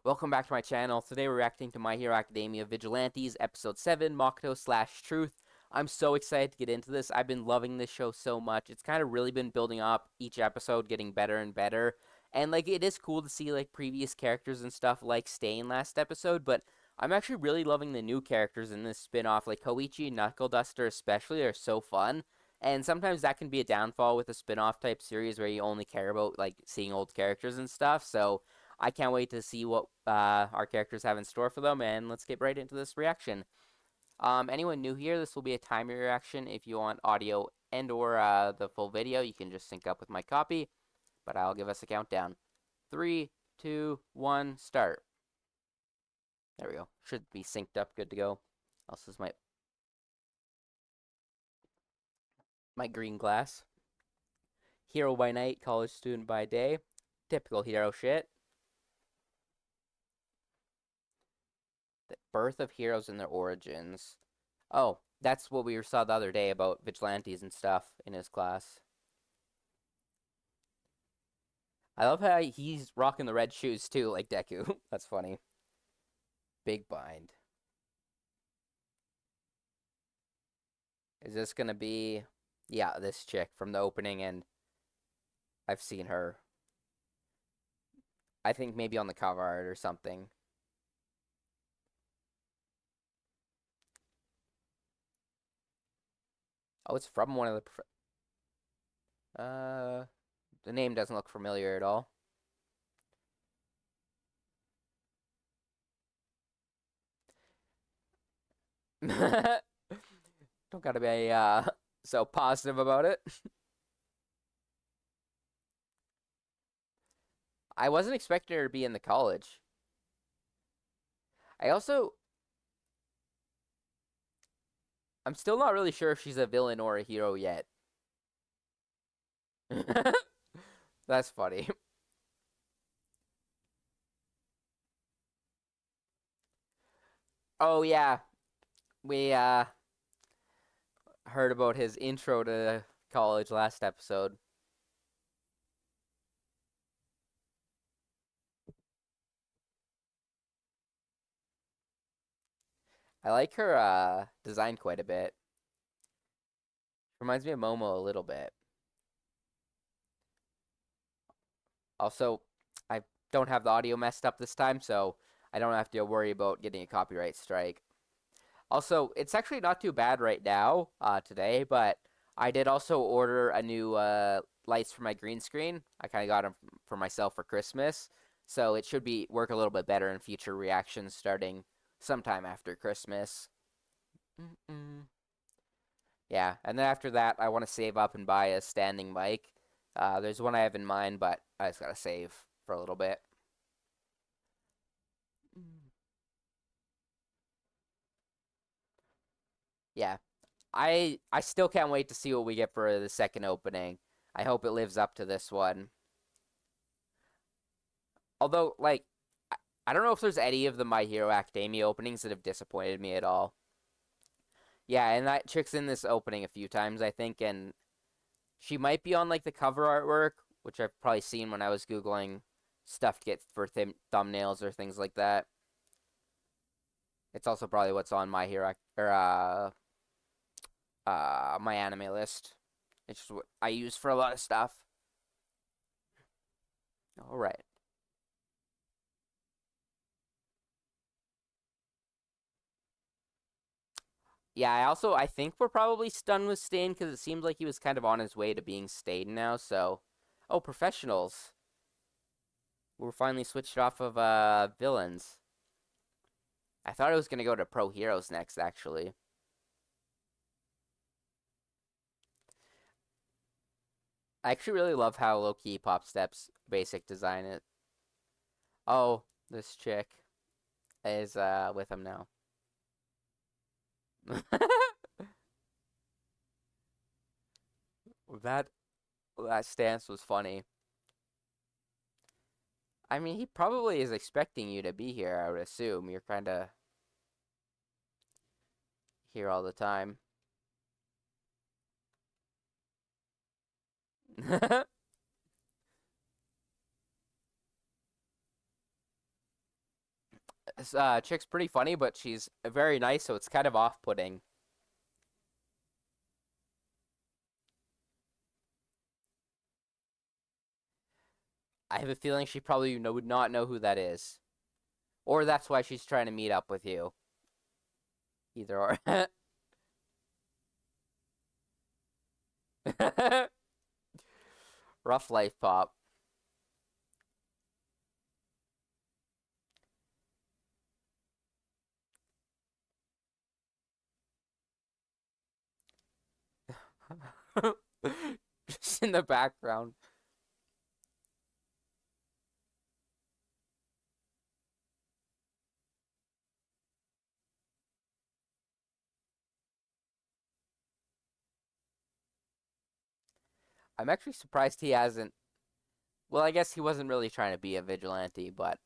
Welcome back to my channel. Today we're reacting to My Hero Academia Vigilantes, Episode 7, Makoto/Truth. I'm so excited to get into this. I've been loving this show so much. It's kind of really been building up, each episode getting better and better. And, it is cool to see, previous characters and stuff, staying last episode, but I'm actually really loving the new characters in this spin-off. Koichi and Knuckle Duster especially are so fun. And sometimes that can be a downfall with a spin-off type series where you only care about, seeing old characters and stuff, so I can't wait to see what our characters have in store for them, and let's get right into this reaction. Anyone new here, this will be a timer reaction. If you want audio and or the full video, you can just sync up with my copy, but I'll give us a countdown. 3, 2, 1, start. There we go. Should be synced up, good to go. Also, is my green glass. Hero by night, college student by day. Typical hero shit. The birth of heroes and their origins. Oh, that's what we saw the other day about vigilantes and stuff in his class. I love how he's rocking the red shoes too, like Deku. That's funny. Big bind. Is this gonna be... Yeah, this chick from the opening, and I've seen her. I think maybe on the cover art or something. Oh, it's from one of the name doesn't look familiar at all. Don't gotta be so positive about it. I wasn't expecting her to be in the college. I also... I'm still not really sure if she's a villain or a hero yet. That's funny. Oh yeah, we heard about his intro to college last episode. I like her design quite a bit. Reminds me of Momo a little bit. Also, I don't have the audio messed up this time, so I don't have to worry about getting a copyright strike. Also, it's actually not too bad right now, today, but I did also order a new lights for my green screen. I kind of got them for myself for Christmas, so it should work a little bit better in future reactions starting sometime after Christmas. Yeah, and then after that, I want to save up and buy a standing mic. There's one I have in mind, but I just gotta save for a little bit. Yeah, I still can't wait to see what we get for the second opening. I hope it lives up to this one. Although, I don't know if there's any of the My Hero Academia openings that have disappointed me at all. Yeah, and that chick's in this opening a few times, I think, and she might be on the cover artwork, which I've probably seen when I was Googling stuff to get for thumbnails or things like that. It's also probably what's on My Hero or my anime list. It's just what I use for a lot of stuff. All right. Yeah, I think we're probably stunned with Stain because it seems like he was kind of on his way to being Stain now. So, oh, professionals. We're finally switched off of villains. I thought I was gonna go to pro heroes next, actually. I actually really love how low-key Pop Step's basic design is. Oh, this chick is with him now. That that stance was funny. I mean, he probably is expecting you to be here, I would assume. You're kind of here all the time. This chick's pretty funny, but she's very nice, so it's kind of off-putting. I have a feeling she probably would not know who that is. Or that's why she's trying to meet up with you. Either or. Rough life, Pop. Just in the background. I'm actually surprised he hasn't. Well, I guess he wasn't really trying to be a vigilante, but I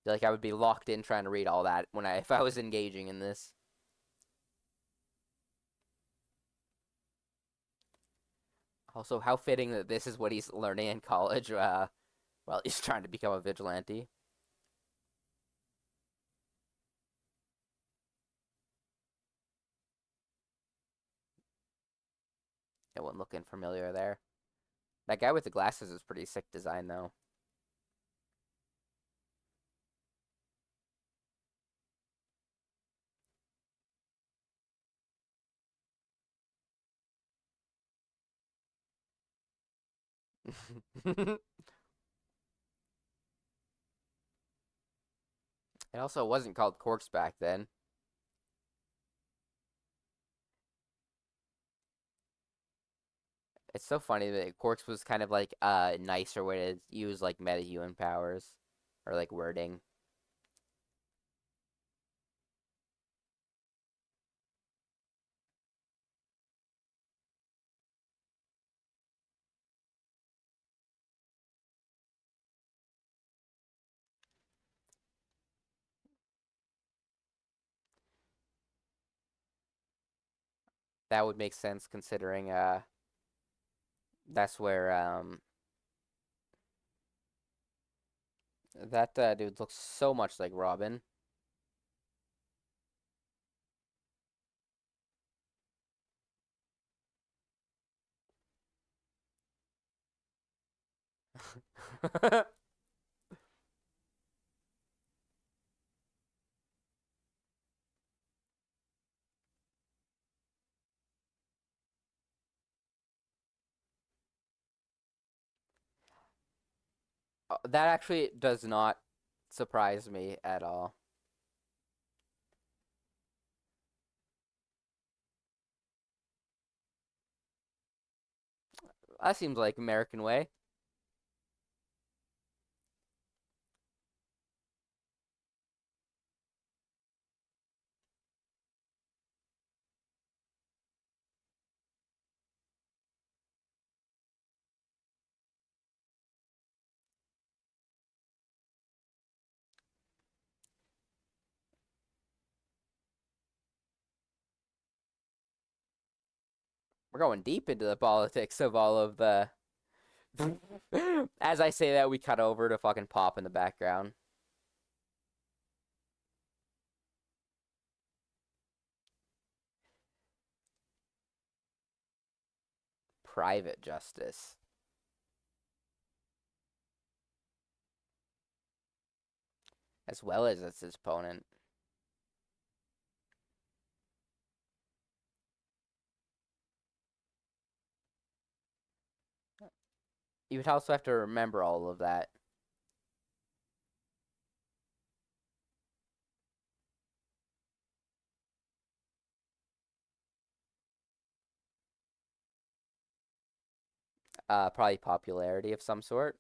feel like I would be locked in trying to read all that when if I was engaging in this. Also, how fitting that this is what he's learning in college. Well, he's trying to become a vigilante. No one looking familiar there. That guy with the glasses is pretty sick design, though. It also wasn't called Quartz back then. It's so funny that Quarks was kind of like a nicer way to use like metahuman powers or like wording. That would make sense considering that's where that dude looks so much like Robin. That actually does not surprise me at all. That seems like American way. We're going deep into the politics of all of the. As I say that, we cut over to fucking Pop in the background. Private justice, as well as its opponent. You would also have to remember all of that. Probably popularity of some sort.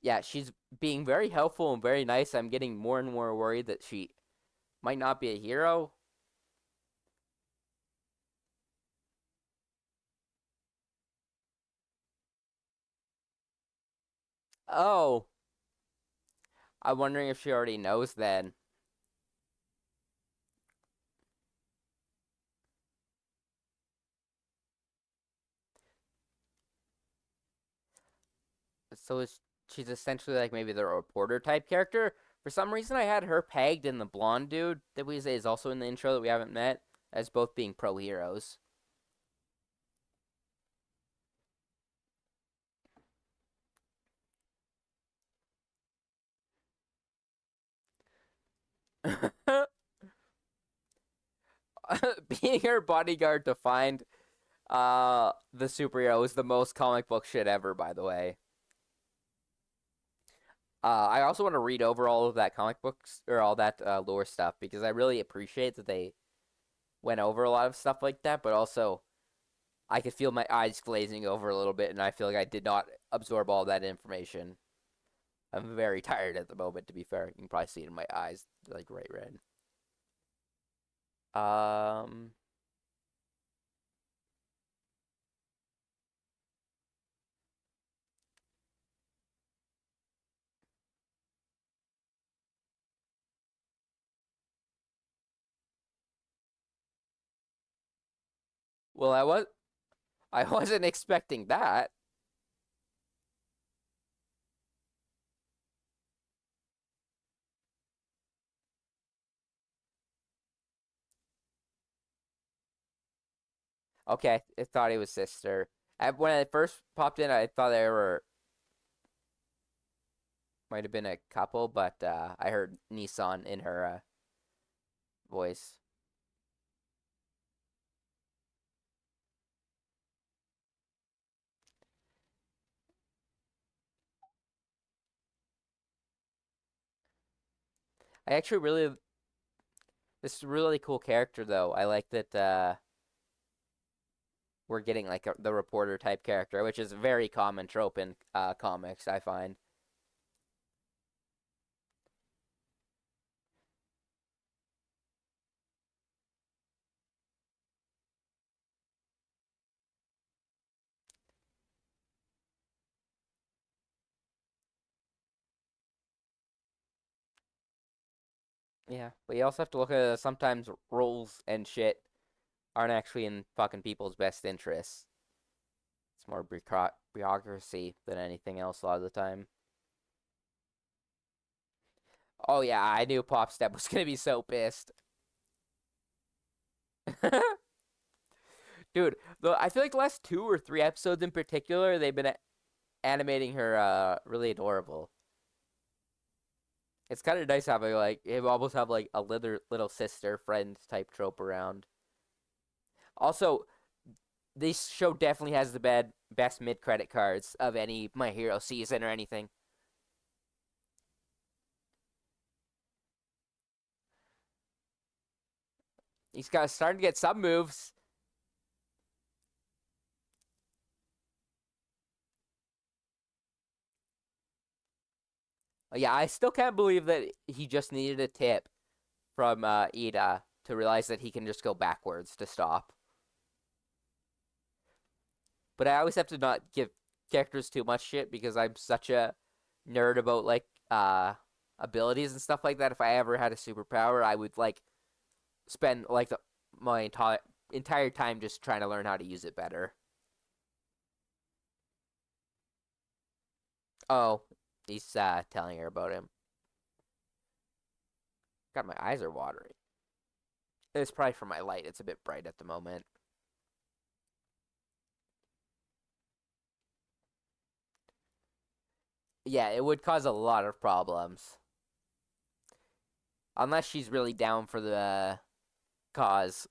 Yeah, she's being very helpful and very nice. I'm getting more and more worried that she might not be a hero. Oh, I'm wondering if she already knows then. So she's essentially like maybe the reporter type character. For some reason, I had her pegged in the blonde dude that we say is also in the intro that we haven't met as both being pro heroes. Being her bodyguard to find the superhero is the most comic book shit ever, by the way. I also want to read over all of that comic books or all that lore stuff because I really appreciate that they went over a lot of stuff like that, but also I could feel my eyes glazing over a little bit, and I feel like I did not absorb all that information. I'm very tired at the moment, to be fair. You can probably see it in my eyes, like right red. Um, well, I wasn't expecting that. Okay, I thought he was sister. When I first popped in, I thought they were might have been a couple, but I heard Nissan in her voice. I actually really this is a really cool character though. I like that we're getting like the reporter type character, which is a very common trope in comics. I find. Yeah, but you also have to look at sometimes rules and shit aren't actually in fucking people's best interests. It's more bureaucracy than anything else a lot of the time. Oh yeah, I knew Pop Step was gonna be so pissed. Dude, I feel like the last 2 or 3 episodes in particular, they've been animating her really adorable. It's kind of nice having like you almost have like a little sister friend type trope around. Also, this show definitely has the best mid credit cards of any My Hero season or anything. He's got starting to get some moves. Yeah, I still can't believe that he just needed a tip from Ida to realize that he can just go backwards to stop. But I always have to not give characters too much shit because I'm such a nerd about like abilities and stuff like that. If I ever had a superpower, I would like spend like my entire time just trying to learn how to use it better. Oh, he's telling her about him. God, my eyes are watering. It's probably from my light. It's a bit bright at the moment. Yeah, it would cause a lot of problems. Unless she's really down for the cause.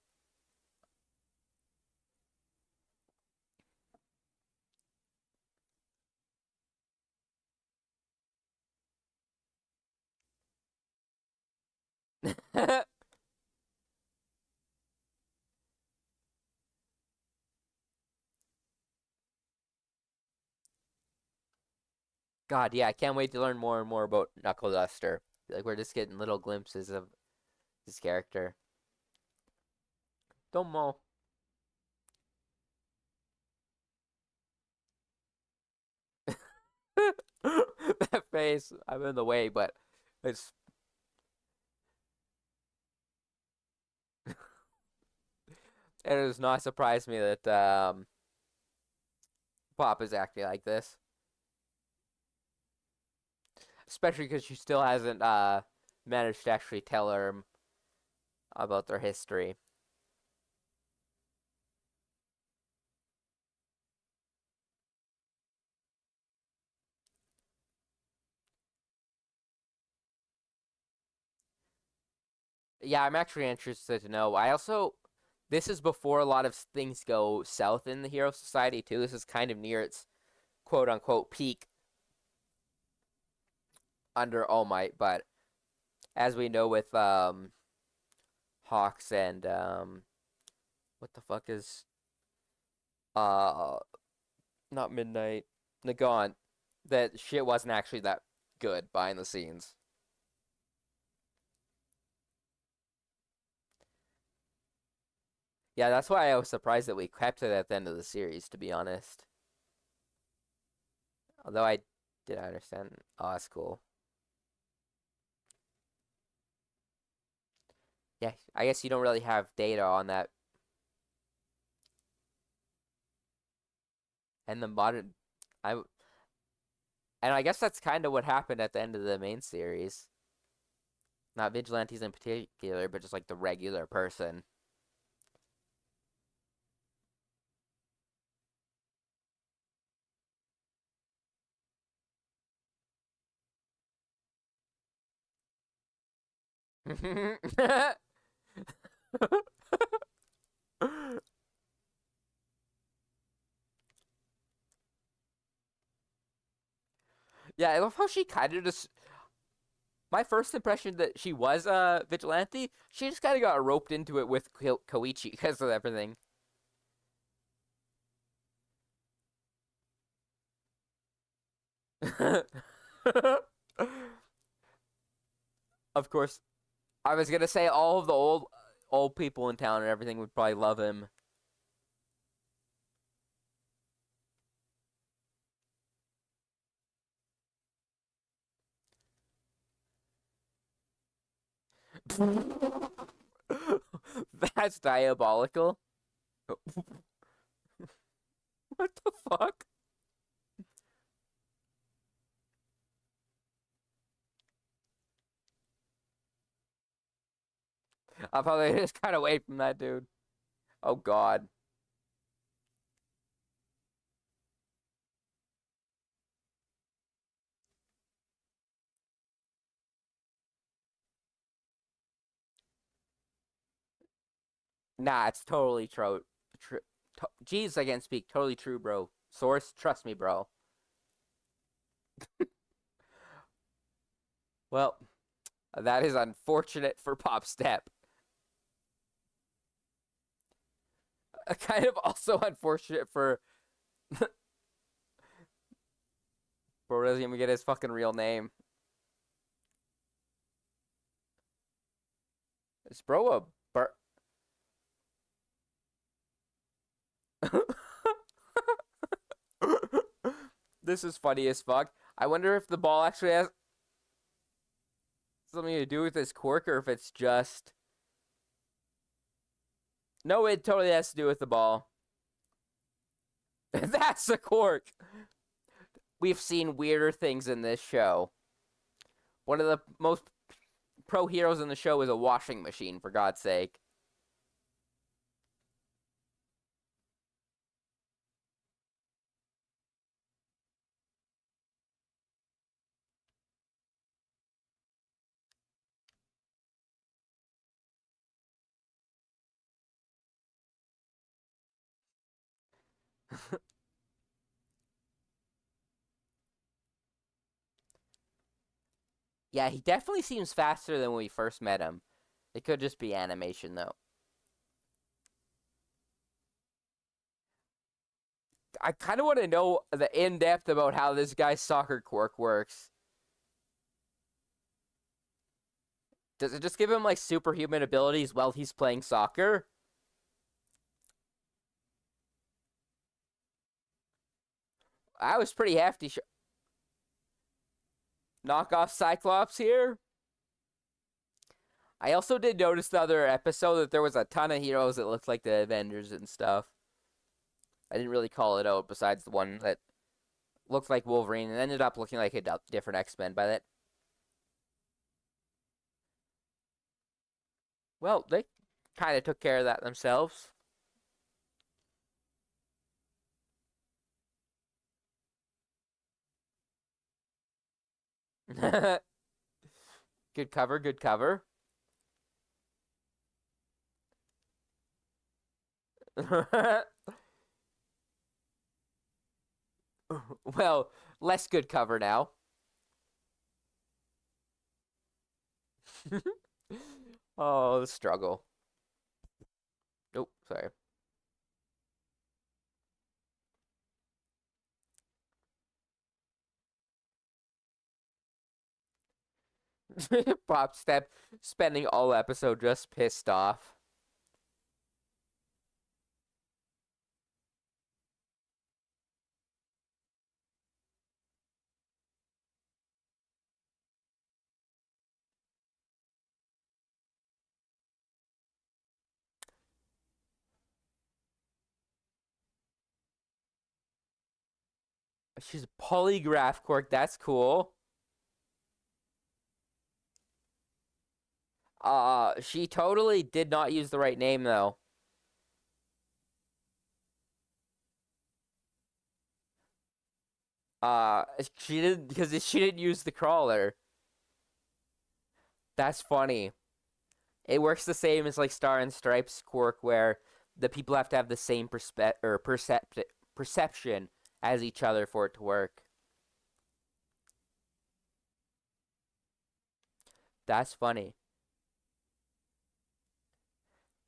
God, yeah, I can't wait to learn more and more about Knuckle Duster. Like we're just getting little glimpses of his character. Domo. face. I'm in the way, but it's it does not surprise me that Pop is acting like this, especially because she still hasn't managed to actually tell her about their history. Yeah, I'm actually interested to know. I also, this is before a lot of things go south in the Hero Society too. This is kind of near its quote unquote peak under All Might, but as we know with Hawks and what the fuck is uh not Midnight Nagant, that shit wasn't actually that good behind the scenes. Yeah, that's why I was surprised that we kept it at the end of the series, to be honest. Although I did understand. Oh, that's cool. Yeah, I guess you don't really have data on that. And the modern, I and I guess that's kind of what happened at the end of the main series. Not vigilantes in particular, but just like the regular person. Yeah, I love how she kind of just. My first impression that she was a vigilante, she just kind of got roped into it with Koichi because of everything. Of course, I was gonna say all of the old people in town and everything would probably love him. That's diabolical. What the fuck? I'll probably just cut away from that dude. Oh god. Nah, it's totally true. True. Jeez, I can't speak. Totally true, bro. Source, trust me, bro. Well, that is unfortunate for Pop Step. Kind of also unfortunate for bro doesn't even get his fucking real name. Is bro a bur This is funny as fuck. I wonder if the ball actually has something to do with this quirk or if it's just. No, it totally has to do with the ball. That's a quirk. We've seen weirder things in this show. One of the most pro heroes in the show is a washing machine, for God's sake. Yeah, he definitely seems faster than when we first met him. It could just be animation, though. I kind of want to know the in depth about how this guy's soccer quirk works. Does it just give him like superhuman abilities while he's playing soccer? I was pretty hefty. Knockoff Cyclops here. I also did notice the other episode that there was a ton of heroes that looked like the Avengers and stuff. I didn't really call it out besides the one that looked like Wolverine and ended up looking like a different X-Men by that. Well, they kind of took care of that themselves. Good cover, good cover. Well, less good cover now. Oh, the struggle. Nope, sorry. Pop Step spending all episode just pissed off. She's a polygraph quirk. That's cool. She totally did not use the right name though. She didn't because she didn't use the crawler. That's funny. It works the same as like Star and Stripes quirk, where the people have to have the same perception as each other for it to work. That's funny.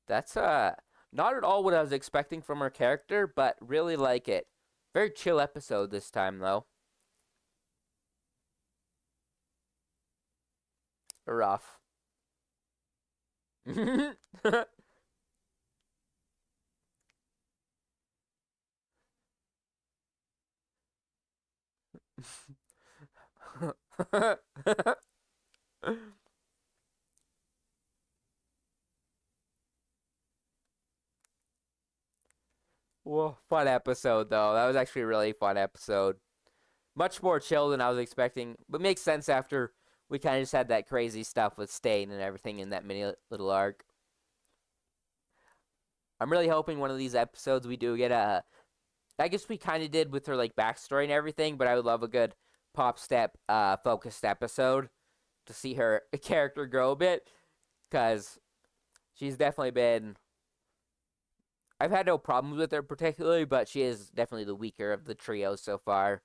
That's not at all what I was expecting from her character, but really like it. Very chill episode this time though. Rough. Well, fun episode though. That was actually a really fun episode. Much more chill than I was expecting, but makes sense after we kind of just had that crazy stuff with Stain and everything in that mini little arc. I'm really hoping one of these episodes we do get a. I guess we kind of did with her like backstory and everything, but I would love a good pop step focused episode to see her character grow a bit because she's definitely been. I've had no problems with her particularly, but she is definitely the weaker of the trio so far.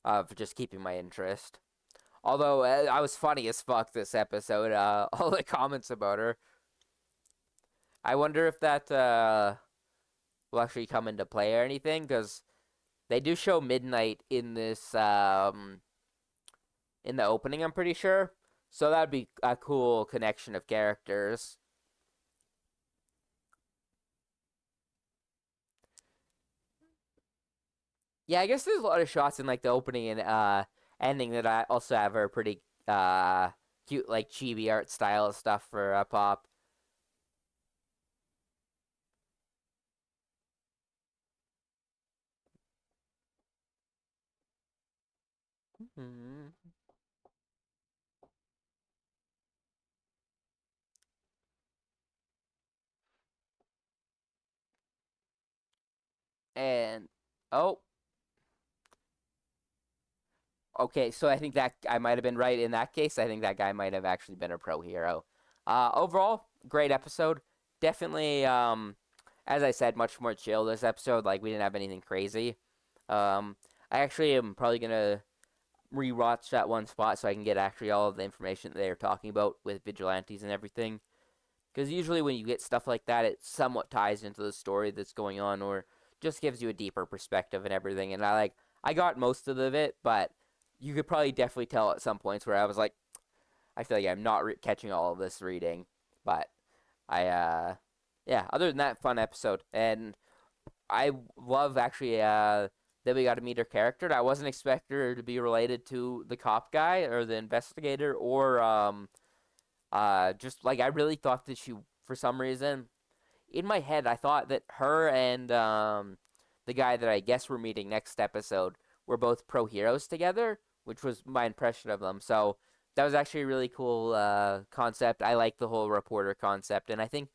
For just keeping my interest. Although I was funny as fuck this episode. All the comments about her. I wonder if that will actually come into play or anything, because they do show Midnight in this in the opening. I'm pretty sure. So that'd be a cool connection of characters. Yeah, I guess there's a lot of shots in like the opening and ending that I also have are pretty cute, like chibi art style stuff for Pop. Mhm. And oh, okay. So I think that I might have been right in that case. I think that guy might have actually been a pro hero. Overall, great episode. Definitely, as I said, much more chill this episode. Like we didn't have anything crazy. Um, I actually am probably gonna rewatch that one spot so I can get actually all of the information that they're talking about with vigilantes and everything. Because usually when you get stuff like that, it somewhat ties into the story that's going on, or just gives you a deeper perspective and everything. And I got most of it, but you could probably definitely tell at some points where I was like, I feel like I'm not catching all of this reading. But I, yeah. Other than that, fun episode, and I love actually that we got to meet her character. And I wasn't expecting her to be related to the cop guy or the investigator or just like I really thought that she for some reason in my head I thought that her and the guy that I guess we're meeting next episode were both pro heroes together, which was my impression of them. So that was actually a really cool concept. I like the whole reporter concept, and I think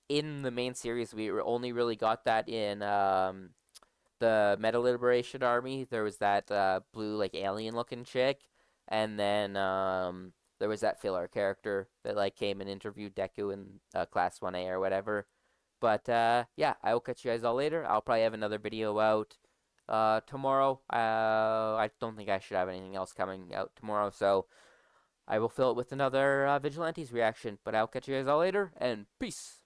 in the main series we only really got that in the Meta Liberation Army. There was that blue like alien looking chick, and then there was that filler character that like came and interviewed Deku in Class 1A or whatever. But yeah, I will catch you guys all later. I'll probably have another video out tomorrow. I don't think I should have anything else coming out tomorrow, so I will fill it with another Vigilantes reaction. But I'll catch you guys all later, and peace.